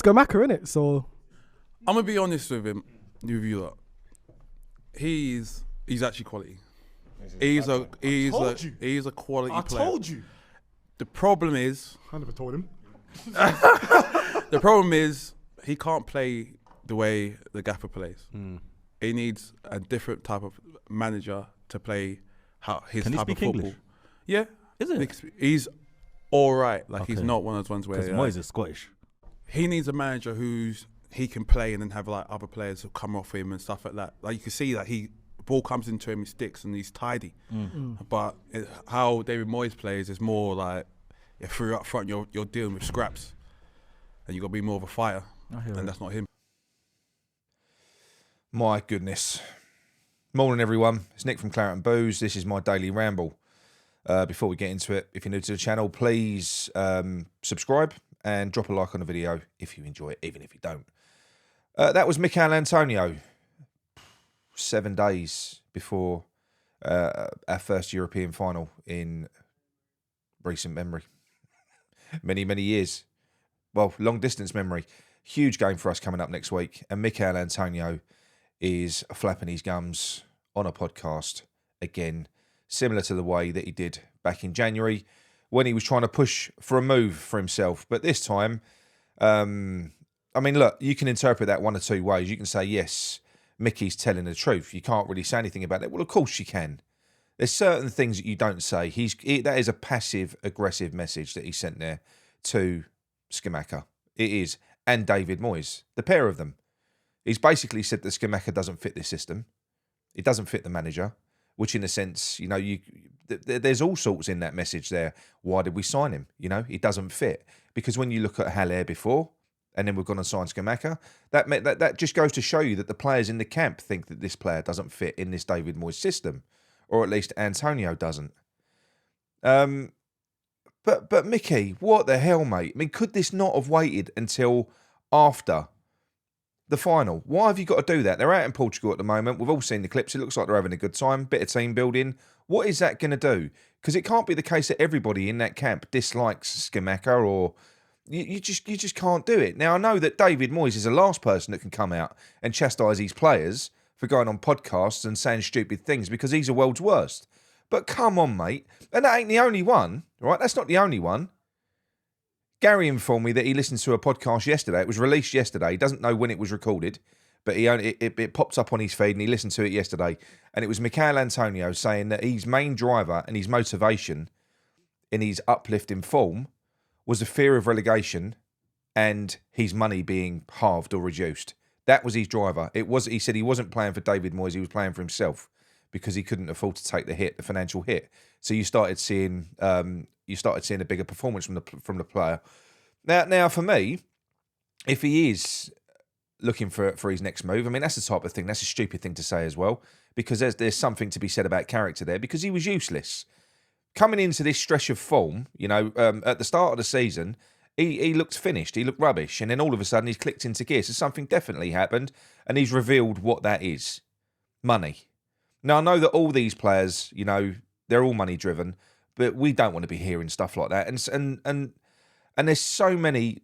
Scamacca, innit? So I'm gonna be honest with you lot. He's actually quality. He's a quality player. I told you. The problem is, I never told him. the problem is he can't play the way the Gaffer plays. He needs a different type of manager to play his Can he type of speak football. English? Yeah, Is it? He's all right. Like he's Okay. not one of those ones where Because Moyes is Scottish. he needs a manager he can play and then have like other players who come off him and stuff like that. Like you can see that the ball comes into him, he sticks and he's tidy. But how David Moyes plays is more like if you're up front, you're dealing with scraps, and you got to be more of a fighter, and that's not him. My goodness. Morning, everyone. It's Nick from Claret and Booze. This is my daily ramble. Before we get into it, if you're new to the channel, please subscribe and drop a like on the video if you enjoy it, even if you don't. That was Mikel Antonio, 7 days before our first European final in recent memory. Many, many years. Well, long distance memory. Huge game for us coming up next week. And Mikel Antonio is flapping his gums on a podcast again, similar to the way that he did back in January when he was trying to push for a move for himself. But this time, I mean, look, you can interpret that one or two ways. You can say, yes, Mickey's telling the truth. You can't really say anything about it. Well, of course you can. There's certain things that you don't say. That is a passive-aggressive message that he sent there to Scamacca. It is. And David Moyes, the pair of them. He's basically said that Scamacca doesn't fit this system. It doesn't fit the manager, which in a sense, you know, there's all sorts in that message there. Why did we sign him? You know, it doesn't fit. Because when you look at Haller before, and then we've gone and signed Scamacca, that just goes to show you that the players in the camp think that this player doesn't fit in this David Moyes system. Or at least Antonio doesn't. But Mickey, what the hell, mate? I mean, could this not have waited until after the final? Why have you got to do that? They're out in Portugal at the moment. We've all seen the clips. It looks like they're having a good time. Bit of team building. What is that going to do? Because it can't be the case that everybody in that camp dislikes Scamacca, or you just can't do it. Now, I know that David Moyes is the last person that can come out and chastise these players for going on podcasts and saying stupid things because he's the world's worst. But come on, mate. And that ain't the only one, right? That's not the only one. Gary informed me that he listened to a podcast yesterday. It was released yesterday. He doesn't know when it was recorded, but it popped up on his feed and he listened to it yesterday. And it was Mikel Antonio saying that his main driver and his motivation in his uplifting form was the fear of relegation and his money being halved or reduced. That was his driver. He said he wasn't playing for David Moyes, he was playing for himself because he couldn't afford to take the financial hit. So you started seeing a bigger performance from the player. Now for me, if he is looking for his next move, I mean, that's the type of thing, that's a stupid thing to say as well, because there's something to be said about character there, because he was useless. Coming into this stretch of form, you know, at the start of the season, he looked finished, he looked rubbish, and then all of a sudden he's clicked into gear. So something definitely happened, and he's revealed what that is. Money. Now, I know that all these players, you know, they're all money driven, but we don't want to be hearing stuff like that. And there's so many,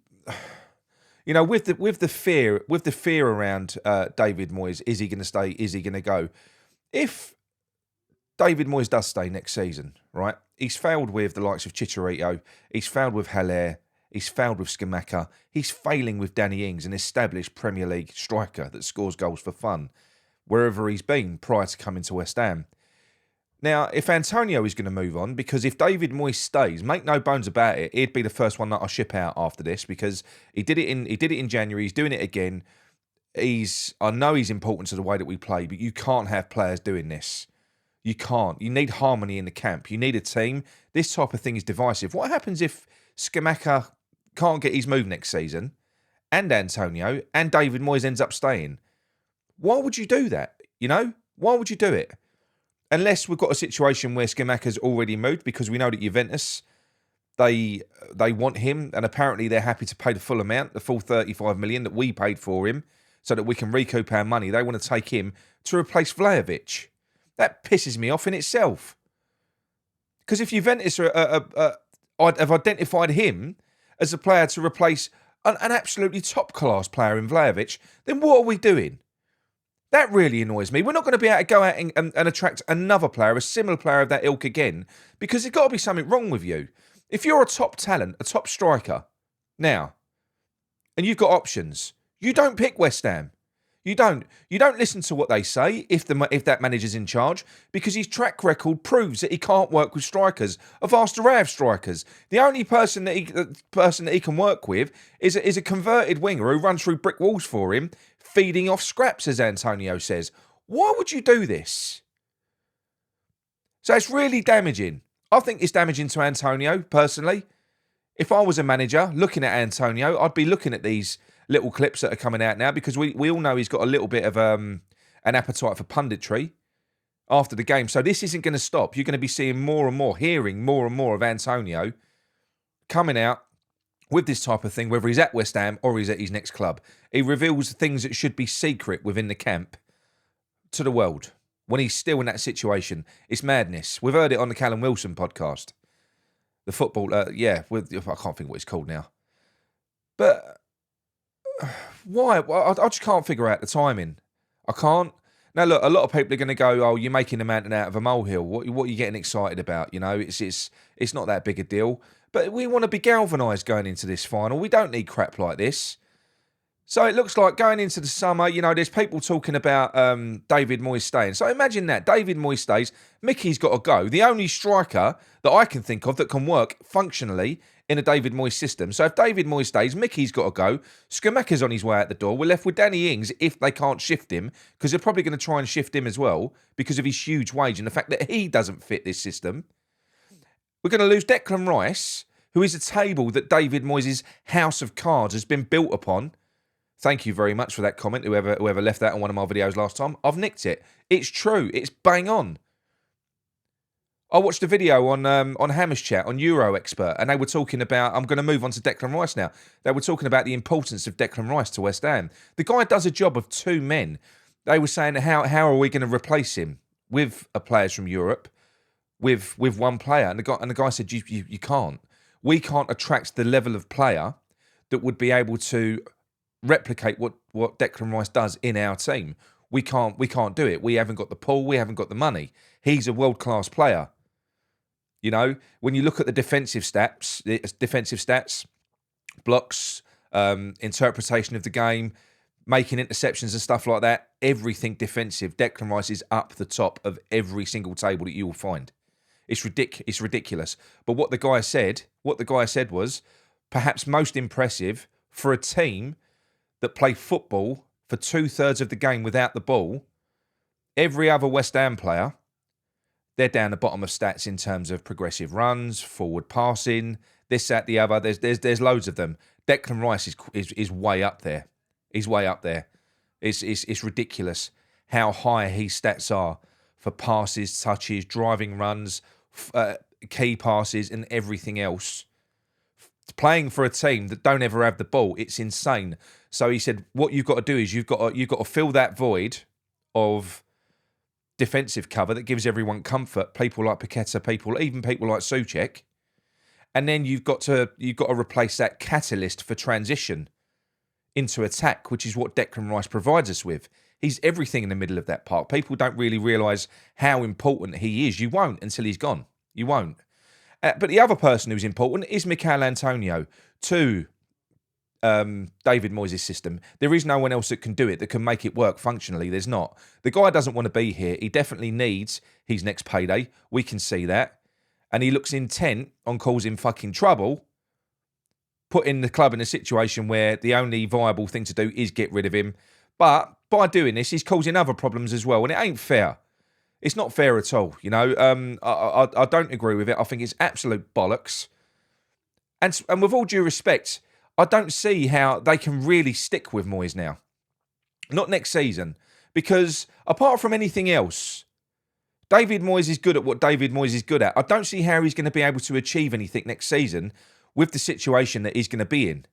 you know, with the fear around David Moyes, is he going to stay? Is he going to go? If David Moyes does stay next season, right? He's failed with the likes of Chicharito. He's failed with Haller. He's failed with Scamacca. He's failing with Danny Ings, an established Premier League striker that scores goals for fun, wherever he's been prior to coming to West Ham. Now, if Antonio is going to move on, because if David Moyes stays, make no bones about it, he'd be the first one that I ship out after this, because he did it in January. He's doing it again. I know he's important to the way that we play, but you can't have players doing this. You can't. You need harmony in the camp. You need a team. This type of thing is divisive. What happens if Scamacca can't get his move next season, and Antonio, and David Moyes ends up staying? Why would you do that? You know? Why would you do it? Unless we've got a situation where Scamacca's already moved, because we know that Juventus, they want him, and apparently they're happy to pay the full amount, the full 35 million that we paid for him, so that we can recoup our money. They want to take him to replace Vlahovic. That pisses me off in itself. Because if Juventus have identified him as a player to replace an absolutely top-class player in Vlahovic, then what are we doing? That really annoys me. We're not going to be able to go out and attract another player, a similar player of that ilk again, because there's got to be something wrong with you. If you're a top talent, a top striker, now, and you've got options, you don't pick West Ham. You don't listen to what they say if that manager's in charge, because his track record proves that he can't work with strikers. A vast array of strikers. The only person that he can work with is a converted winger who runs through brick walls for him, feeding off scraps, as Antonio says. Why would you do this? So it's really damaging. I think it's damaging to Antonio, personally. If I was a manager looking at Antonio, I'd be looking at these little clips that are coming out now, because we all know he's got a little bit of an appetite for punditry after the game. So this isn't going to stop. You're going to be seeing more and more, hearing more and more of Antonio coming out with this type of thing, whether he's at West Ham or he's at his next club. He reveals things that should be secret within the camp to the world when he's still in that situation. It's madness. We've heard it on the Callum Wilson podcast. The football, I can't think what it's called now. But why? I just can't figure out the timing. I can't. Now, look, a lot of people are going to go, oh, you're making a mountain out of a molehill. What are you getting excited about? You know, it's not that big a deal. But we want to be galvanised going into this final. We don't need crap like this. So it looks like going into the summer, you know, there's people talking about David Moyes staying. So imagine that. David Moyes stays. Mickey's got to go. The only striker that I can think of that can work functionally in a David Moyes system. So if David Moyes stays, Mickey's got to go. Scamacca's on his way out the door. We're left with Danny Ings if they can't shift him, because they're probably going to try and shift him as well because of his huge wage and the fact that he doesn't fit this system. We're going to lose Declan Rice, who is a table that David Moyes' house of cards has been built upon. Thank you very much for that comment, whoever left that on one of my videos last time. I've nicked it. It's true. It's bang on. I watched a video on Hammer's Chat, on Euro Expert, and they were talking about, I'm going to move on to Declan Rice now. They were talking about the importance of Declan Rice to West Ham. The guy does a job of two men. They were saying, how are we going to replace him with players from Europe, with one player? And the guy said, you can't. We can't attract the level of player that would be able to replicate what Declan Rice does in our team. We can't do it. We haven't got the pull. We haven't got the money. He's a world-class player. You know, when you look at the defensive stats, blocks, interpretation of the game, making interceptions and stuff like that, everything defensive, Declan Rice is up the top of every single table that you will find. It's ridiculous. But what the guy said was perhaps most impressive for a team that play football for 2/3 of the game without the ball. Every other West Ham player, they're down the bottom of stats in terms of progressive runs, forward passing, this, that, the other. There's loads of them. Declan Rice is way up there. He's way up there. It's ridiculous how high his stats are for passes, touches, driving runs, key passes, and everything else. Playing for a team that don't ever have the ball, it's insane. So he said, what you've got to do is you've got to fill that void of defensive cover that gives everyone comfort. People like Paqueta, even people like Souček, and then you've got to replace that catalyst for transition into attack, which is what Declan Rice provides us with. He's everything in the middle of that park. People don't really realise how important he is. You won't until he's gone. You won't. But the other person who's important is Mikel Antonio to David Moyes' system. There is no one else that can do it, that can make it work functionally. There's not. The guy doesn't want to be here. He definitely needs his next payday. We can see that. And he looks intent on causing fucking trouble, putting the club in a situation where the only viable thing to do is get rid of him. But by doing this, he's causing other problems as well. And it ain't fair. It's not fair at all, you know. I don't agree with it. I think it's absolute bollocks. And with all due respect, I don't see how they can really stick with Moyes now. Not next season. Because apart from anything else, David Moyes is good at what David Moyes is good at. I don't see how he's going to be able to achieve anything next season with the situation that he's going to be in.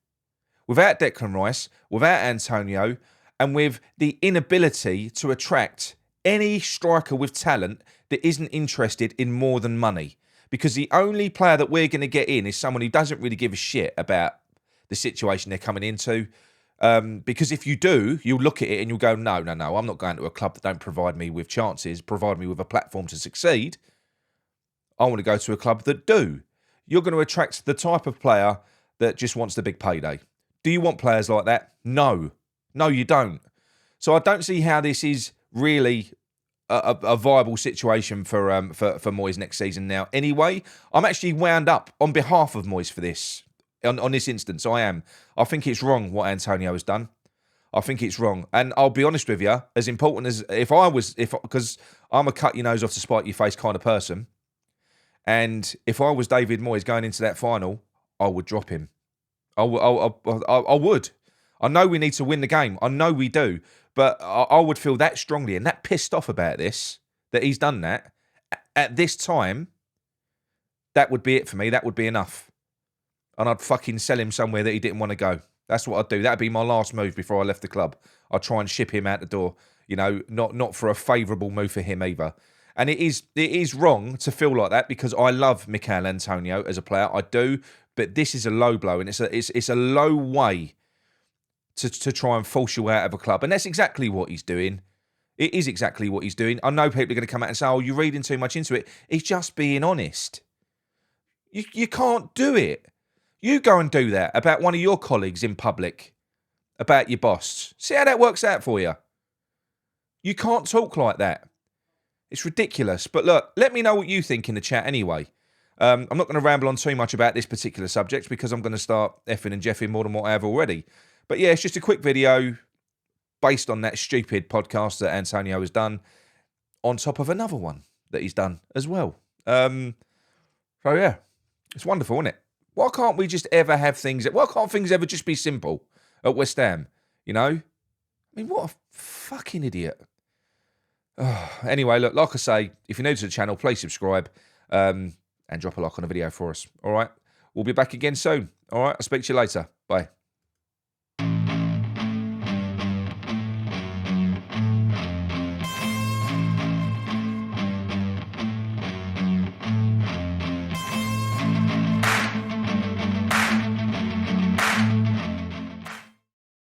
Without Declan Rice, without Antonio, and with the inability to attract any striker with talent that isn't interested in more than money. Because the only player that we're going to get in is someone who doesn't really give a shit about the situation they're coming into. Because if you do, you'll look at it and you'll go, no, I'm not going to a club that don't provide me with chances, provide me with a platform to succeed. I want to go to a club that do. You're going to attract the type of player that just wants the big payday. Do you want players like that? No, you don't. So I don't see how this is really a viable situation for Moyes next season now. Anyway, I'm actually wound up on behalf of Moyes for this. On this instance, I am. I think it's wrong what Antonio has done. I think it's wrong. And I'll be honest with you, as important as because I'm a cut your nose off to spite your face kind of person. And if I was David Moyes going into that final, I would drop him. I would. I know we need to win the game. I know we do. But I would feel that strongly and that pissed off about this, that he's done that. At this time, that would be it for me. That would be enough. And I'd fucking sell him somewhere that he didn't want to go. That's what I'd do. That'd be my last move before I left the club. I'd try and ship him out the door. You know, not for a favourable move for him either. And it is wrong to feel like that because I love Mikel Antonio as a player. I do. But this is a low blow and it's a low way to try and force you out of a club. And that's exactly what he's doing. It is exactly what he's doing. I know people are going to come out and say, oh, you're reading too much into it. He's just being honest. You can't do it. You go and do that about one of your colleagues in public, about your boss. See how that works out for you. You can't talk like that. It's ridiculous. But look, let me know what you think in the chat anyway. I'm not going to ramble on too much about this particular subject because I'm going to start effing and jeffing more than what I have already. But yeah, it's just a quick video based on that stupid podcast that Antonio has done on top of another one that he's done as well. So yeah, it's wonderful, isn't it? Why can't we just ever have things... Why can't things ever just be simple at West Ham? You know? I mean, what a fucking idiot. Oh, anyway, look, like I say, if you're new to the channel, please subscribe and drop a like on the video for us. All right? We'll be back again soon. All right? I'll speak to you later. Bye.